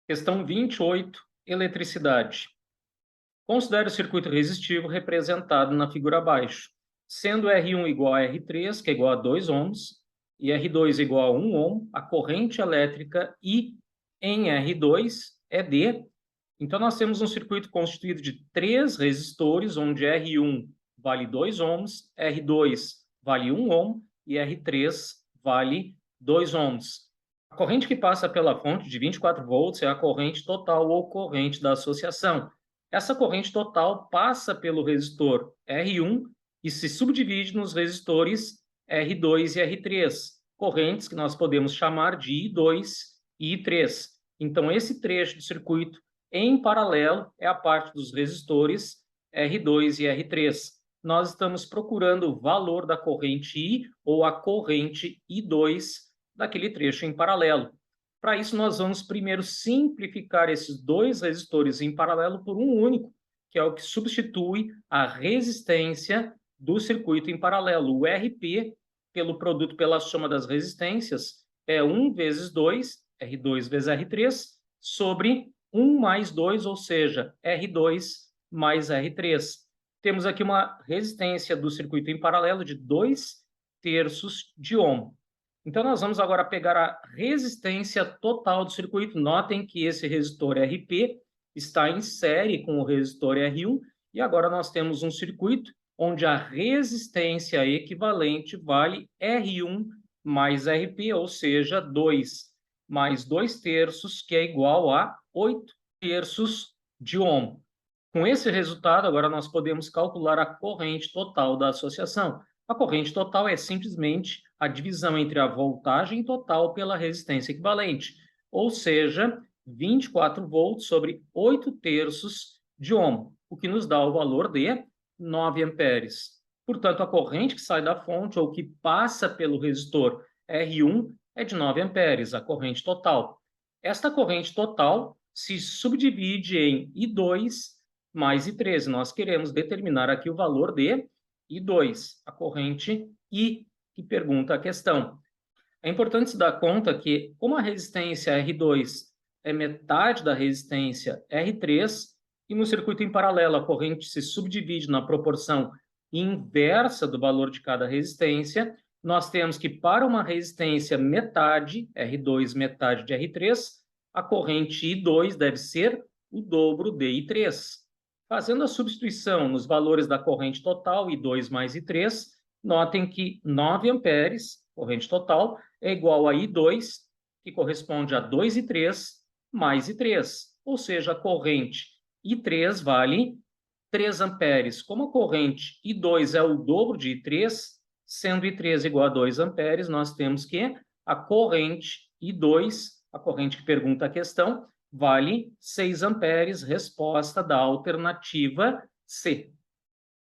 Questão 28, eletricidade. Considere o circuito resistivo representado na figura abaixo, sendo R1 igual a R3, que é igual a 2 ohms, e R2 igual a 1 ohm, a corrente elétrica I em R2 é D. Então, nós temos um circuito constituído de 3 resistores, onde R1 vale 2 ohms, R2 vale 1 ohm e R3 vale 2 ohms. A corrente que passa pela fonte de 24 volts é a corrente total ou corrente da associação. Essa corrente total passa pelo resistor R1 e se subdivide nos resistores R2 e R3, correntes que nós podemos chamar de I2 e I3. Então, esse trecho do circuito em paralelo é a parte dos resistores R2 e R3. Nós estamos procurando o valor da corrente I ou a corrente I2 daquele trecho em paralelo. Para isso, nós vamos primeiro simplificar esses dois resistores em paralelo por um único, que é o que substitui a resistência do circuito em paralelo. O RP, pelo produto pela soma das resistências, é 1 vezes 2, R2 vezes R3, sobre 1 mais 2, ou seja, R2 mais R3. Temos aqui uma resistência do circuito em paralelo de 2 terços de ohm. Então, nós vamos agora pegar a resistência total do circuito. Notem que esse resistor RP está em série com o resistor R1, e agora nós temos um circuito onde a resistência equivalente vale R1 mais RP, ou seja, 2 mais 2 terços, que é igual a 8 terços de ohm. Com esse resultado, agora nós podemos calcular a corrente total da associação. A corrente total é simplesmente a divisão entre a voltagem total pela resistência equivalente, ou seja, 24 volts sobre 8 terços de ohm, o que nos dá o valor de 9 amperes. Portanto, a corrente que sai da fonte ou que passa pelo resistor R1 é de 9 amperes, a corrente total. Esta corrente total se subdivide em I2 mais I13. Nós queremos determinar aqui o valor de I2, a corrente I, que pergunta a questão. É importante se dar conta que, como a resistência R2 é metade da resistência R3, e no circuito em paralelo a corrente se subdivide na proporção inversa do valor de cada resistência, nós temos que, para uma resistência metade, R2 metade de R3, a corrente I2 deve ser o dobro de I3. Fazendo a substituição nos valores da corrente total, I2 mais I3, notem que 9 amperes, corrente total, é igual a I2, que corresponde a 2 I3 mais I3. Ou seja, a corrente I3 vale 3 amperes. Como a corrente I2 é o dobro de I3, sendo I3 igual a 2 amperes, nós temos que a corrente I2, a corrente que pergunta a questão, vale 6 amperes, resposta da alternativa C.